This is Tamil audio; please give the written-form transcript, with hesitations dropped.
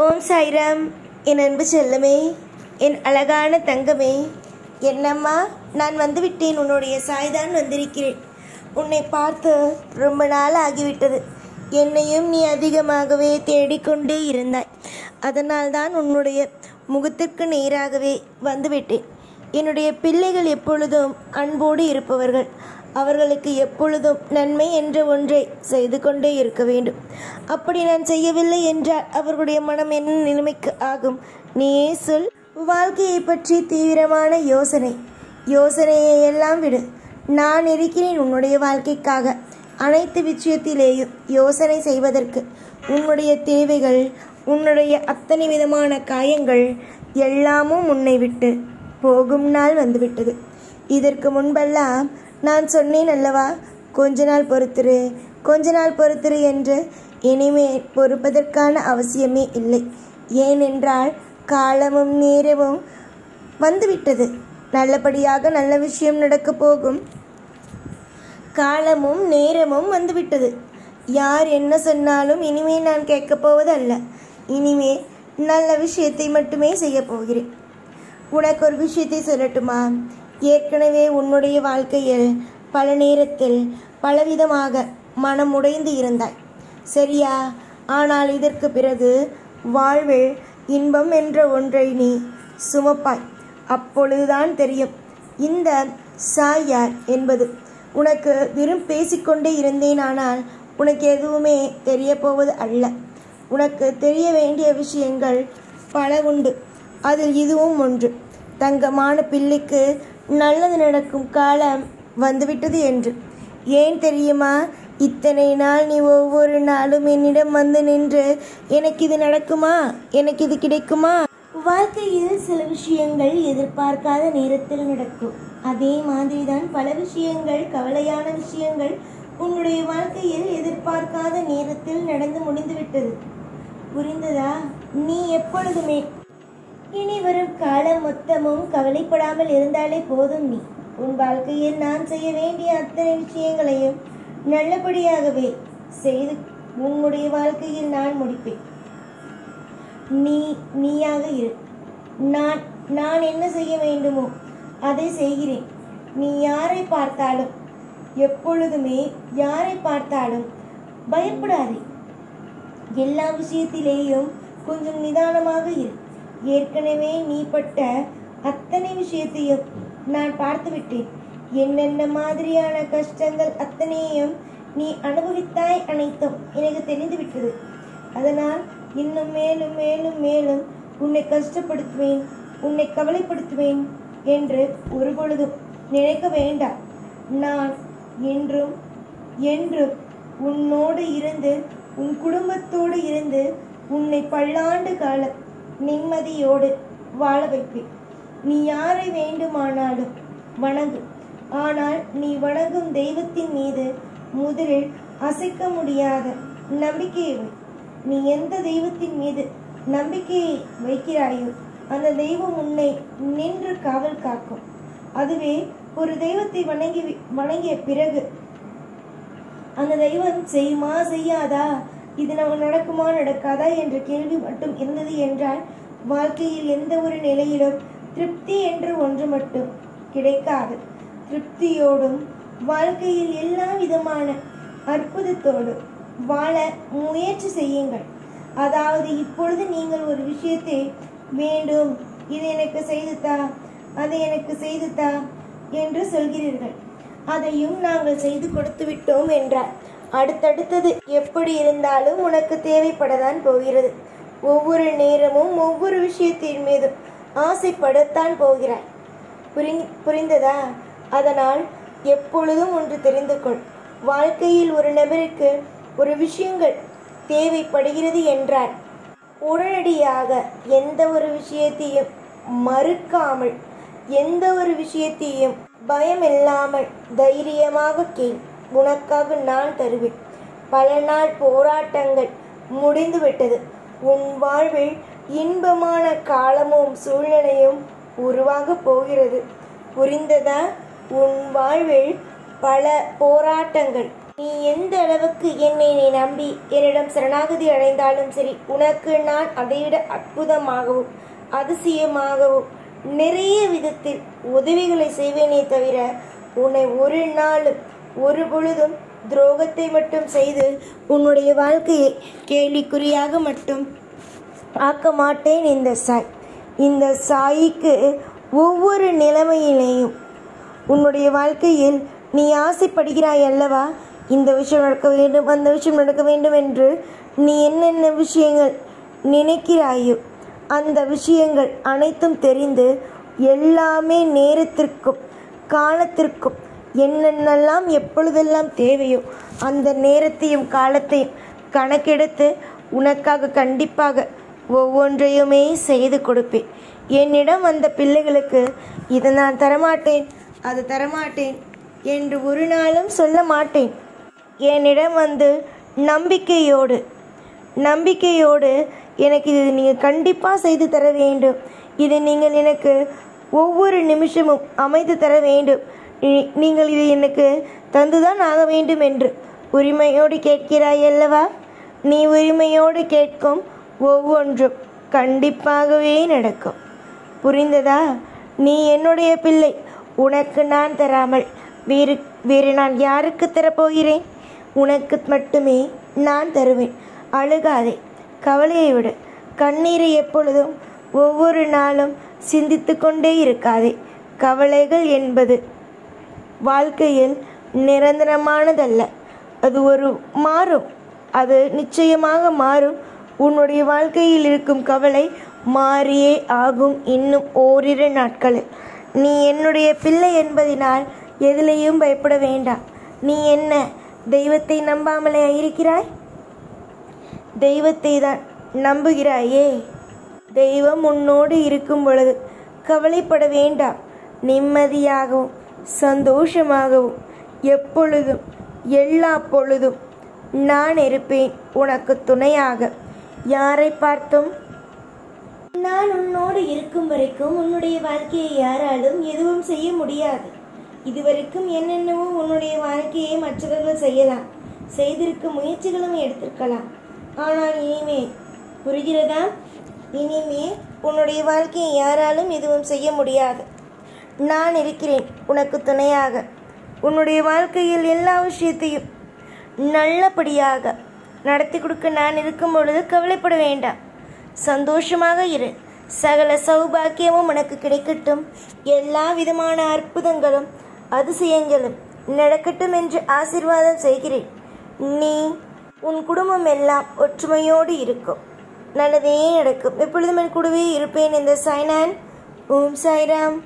ஓம் சாய்ராம். என் அன்பு செல்லமே, என் அழகான தங்கமே, என்னம்மா, நான் வந்துவிட்டேன். உன்னுடைய சாய்தான் வந்திருக்கிறேன். உன்னை பார்த்து ரொம்ப நாள் ஆகிவிட்டது. என்னையும் நீ அதிகமாகவே தேடிக்கொண்டே இருந்தாய். அதனால்தான் உன்னுடைய முகத்திற்கு நேராகவே வந்துவிட்டேன். என்னுடைய பிள்ளைகள் எப்பொழுதும் அன்போடு இருப்பவர்கள். அவர்களுக்கு எப்பொழுதும் நன்மை என்ற ஒன்றை செய்து கொண்டே இருக்க வேண்டும். அப்படி நான் செய்யவில்லை என்றால் அவர்களுடைய மனம் என்ன நிலைமைக்கு ஆகும்? நீயே சொல். வாழ்க்கையை பற்றி தீவிரமான யோசனையை எல்லாம் விடு. நான் இருக்கிறேன் உன்னுடைய வாழ்க்கைக்காக. அனைத்து விஷயத்திலேயும் யோசனை செய்வதற்கு. உன்னுடைய தேவைகள், உன்னுடைய அத்தனை விதமான காயங்கள் எல்லாமும் உன்னை விட்டு போகும் நாள் வந்துவிட்டது. இதற்கு முன்பெல்லாம் நான் சொன்னேன் அல்லவா, கொஞ்ச நாள் பொறுத்திரு என்று. இனிமேல் பொறுப்பதற்கான அவசியமே இல்லை. ஏனென்றால் காலமும் நேரமும் வந்துவிட்டது. நல்லபடியாக நல்ல விஷயம் நடக்கப் போகும் காலமும் நேரமும் வந்துவிட்டது. யார் என்ன சொன்னாலும் இனிமேல் நான் கேட்கப் போவது அல்ல. இனிமேல் நல்ல விஷயத்தை மட்டுமே செய்ய போகிறேன். உனக்கு ஒரு விஷயத்தை சொல்லட்டுமா? ஏற்கனவே உன்னுடைய வாழ்க்கையில் பல நேரத்தில் பலவிதமாக மனம் உடைந்து இருந்தாய், சரியா? ஆனால் இதற்கு பிறகு வாழ்வில் இன்பம் என்ற ஒன்றை நீ சுமப்பாய். அப்பொழுதுதான் தெரியும் இந்த சாய் யார் என்பது. உனக்கு வெறும் பேசிக்கொண்டே இருந்தேன், ஆனால் உனக்கு எதுவுமே தெரிய போவது அல்ல. உனக்கு தெரிய வேண்டிய விஷயங்கள் பல உண்டு. அதில் இதுவும் ஒன்று. தங்கமான பிள்ளைக்கு நல்லது நடக்கும் காலம் வந்துவிட்டது என்று. ஏன் தெரியுமா? இத்தனை நாள் நீ ஒவ்வொரு நாளும் என்னிடம் வந்து நின்று, எனக்கு இது நடக்குமா, எனக்கு இது கிடைக்குமா? வாழ்க்கையில் சில விஷயங்கள் எதிர்பார்க்காத நேரத்தில் நடக்கும். அதே மாதிரிதான் பல விஷயங்கள், கவலையான விஷயங்கள் உன்னுடைய வாழ்க்கையில் எதிர்பார்க்காத நேரத்தில் நடந்து முடிந்துவிட்டது. புரிந்ததா? நீ எப்பொழுதுமே இனி வரும் காலம் மொத்தமும் கவலைப்படாமல் இருந்தாலே போதும். நீ உன் வாழ்க்கையில் நான் செய்ய வேண்டிய அத்தனை விஷயங்களையும் நல்லபடியாகவே செய்து உன்னுடைய வாழ்க்கையில் நான் முடிப்பேன். நீயாக இரு. நான் என்ன செய்ய வேண்டுமோ அதை செய்கிறேன். நீ யாரை பார்த்தாலும், எப்பொழுதுமே யாரை பார்த்தாலும் பயப்படாதே. எல்லா விஷயத்திலேயும் கொஞ்சம் நிதானமாக இரு. ஏற்கனவே நீ பட்ட அத்தனை விஷயத்தையும் நான் பார்த்து விட்டேன். என்னென்ன மாதிரியான கஷ்டங்கள் அத்தனையும் நீ அனுபவித்தாய், அனைத்தும் எனக்கு தெரிந்து விட்டது. அதனால் இன்னும் மேலும் மேலும் மேலும் உன்னை கஷ்டப்படுத்துவேன், உன்னை கவலைப்படுத்துவேன் என்று ஒருபொழுதும் நினைக்க வேண்டாம். நான் என்றும் என்றும் உன்னோடு இருந்து, உன் குடும்பத்தோடு இருந்து உன்னை பல்லாண்டு காலம் நிம்மதியோடு வாழ வைப்பேன். நீ யாரை வேண்டுமானாலும் வணங்கு. ஆனால் நீ வணங்கும் தெய்வத்தின் மீது முதலில் அசைக்க முடியாத நம்பிக்கையை வை. நீ எந்த தெய்வத்தின் மீது நம்பிக்கையை வைக்கிறாயோ அந்த தெய்வம் உன்னை நின்று காவல் காக்கும். அதுவே ஒரு தெய்வத்தை வணங்கிய பிறகு அந்த தெய்வம் செய்யுமா செய்யாதா, இது நம்ம நடக்குமா நடக்காதா என்ற கேள்வி மட்டும் இருந்தது என்றால் வாழ்க்கையில் எந்த ஒரு நிலையிலும் திருப்தி என்று ஒன்று மட்டும் கிடைக்காது. திருப்தியோடும் வாழ்க்கையில் எல்லா விதமான அற்புதத்தோடும் வாழ முயற்சி செய்யுங்கள். அதாவது இப்பொழுது நீங்கள் ஒரு விஷயத்தை வேண்டும், இது எனக்கு செய்துதா, அதை எனக்கு செய்துதா என்று சொல்கிறீர்கள். அதையும் நாங்கள் செய்து கொடுத்து விட்டோம் என்றார். அடுத்தடுத்தது எப்படி இருந்தாலும் உனக்கு தேவைப்படத்தான் போகிறது. ஒவ்வொரு நேரமும் ஒவ்வொரு விஷயத்தின் மீதும் ஆசைப்படத்தான் போகிறாய். புரிந்ததா? அதனால் எப்பொழுதும் ஒன்று தெரிந்து கொள். வாழ்க்கையில் ஒரு நபருக்கு ஒரு விஷயங்கள் தேவைப்படுகிறது என்றால் உடனடியாக எந்த ஒரு விஷயத்தையும் மறுக்காமல், எந்த ஒரு விஷயத்தையும் பயமில்லாமல் தைரியமாக கேள். உனக்காக நான் தருவேன். பல நாள் போராட்டங்கள் முடிந்துவிட்டது. உன் வாழ்வில் இன்பமான காலமும் சூழ்நிலையும் உருவாக போகிறது. புரிந்ததா? உன் வாழ்வில் பல போராட்டங்கள் நீ எந்த அளவுக்கு என்னை நீ நம்பி என்னிடம் சரணாகதி அடைந்தாலும் சரி, உனக்கு நான் அதைவிட அற்புதமாகவும் அதிசயமாகவும் நிறைய விதத்தில் உதவிகளை செய்வேனே தவிர உன்னை ஒரு நாளும் ஒரு பொழுதும் துரோகத்தை மட்டும் செய்து உன்னுடைய வாழ்க்கையை கேள்விக்குறியாக மட்டும் ஆக்க மாட்டேன். இந்த சாய்க்கு ஒவ்வொரு நிலைமையிலேயும் உன்னுடைய வாழ்க்கையில் நீ ஆசைப்படுகிறாய் அல்லவா? இந்த விஷயம் நடக்க வேண்டும், அந்த விஷயம் நடக்க வேண்டும் என்று நீ என்னென்ன விஷயங்கள் நினைக்கிறாயோ அந்த விஷயங்கள் அனைத்தும் தெரிந்து எல்லாமே நேரத்திற்கும் காலத்திற்கும் என்னென்னலாம் எப்பொழுதெல்லாம் தேவையோ அந்த நேரத்தையும் காலத்தையும் கணக்கெடுத்து உனக்காக கண்டிப்பாக ஒவ்வொன்றையுமே செய்து கொடுப்பேன். என்னிடம் வந்த பிள்ளைகளுக்கு இதை நான் தரமாட்டேன், அது தரமாட்டேன் என்று ஒரு நாளும் சொல்ல மாட்டேன். என்னிடம் வந்து நம்பிக்கையோடு எனக்கு இது நீங்கள் கண்டிப்பாக செய்து தர வேண்டும், இதை நீங்கள் எனக்கு ஒவ்வொரு நிமிஷமும் அமைத்து தர வேண்டும், நீங்கள் இதை எனக்கு தந்துதான் ஆக வேண்டும் என்று உரிமையோடு கேட்கிறாய் அல்லவா? நீ உரிமையோடு கேட்கும் ஒவ்வொன்றும் கண்டிப்பாகவே நடக்கும். புரிந்ததா? நீ என்னுடைய பிள்ளை. உனக்கு நான் தராமல் வேறு நான் யாருக்கு தரப்போகிறேன்? உனக்கு மட்டுமே நான் தருவேன். அழுகாதே, கவலையை விடு. கண்ணீரை எப்பொழுதும் ஒவ்வொரு நாளும் சிந்தித்து கொண்டே இருக்காதே. கவலைகள் என்பது வாழ்க்கையில் நிரந்தரமானதல்ல. அது மாறும், அது நிச்சயமாக மாறும். உன்னுடைய வாழ்க்கையில் இருக்கும் கவலை மாறியே ஆகும் இன்னும் ஓரிரு நாட்களில். நீ என்னுடைய பிள்ளை என்பதினால் எதிலையும் பயப்பட வேண்டாம். நீ என்ன தெய்வத்தை நம்பாமலே இருக்கிறாய்? தெய்வத்தை தான் நம்புகிறாயே. தெய்வம் உன்னோடு இருக்கும் பொழுது கவலைப்பட வேண்டாம். நிம்மதியாகவும் சந்தோஷமாகவும் எப்பொழுதும் எல்லா பொழுதும் நான் இருப்பேன் உனக்கு துணையாக. யாரை பார்த்தும் நான் உன்னோடு இருக்கும் வரைக்கும் உன்னுடைய வாழ்க்கையை யாராலும் எதுவும் செய்ய முடியாது. இதுவரைக்கும் என்னென்னவோ உன்னுடைய வாழ்க்கையை மற்றவர்கள் செய்யலாம், செய்திருக்க முயற்சிகளும் எடுத்திருக்கலாம். ஆனால் இனிமே புரிகிறதா? இனிமே உன்னுடைய வாழ்க்கையை யாராலும் எதுவும் செய்ய முடியாது. நான் இருக்கிறேன் உனக்கு துணையாக. உன்னுடைய வாழ்க்கையில் எல்லா விஷயத்தையும் நல்லபடியாக நடத்தி கொடுக்க நான் இருக்கும் பொழுது கவலைப்பட வேண்டாம். சந்தோஷமாக இரு. சகல சௌபாக்கியமும் உனக்கு கிடைக்கட்டும். எல்லா விதமான அற்புதங்களும் அதிசயங்களும் நடக்கட்டும் என்று ஆசீர்வாதம் செய்கிறேன். நீ உன் குடும்பம் எல்லாம் ஒற்றுமையோடு இருக்கும். நல்லதே நடக்கும். எப்பொழுதும் என் கூடவே இருப்பேன். இந்த சாய்நான். ஓம் சாய்ராம்.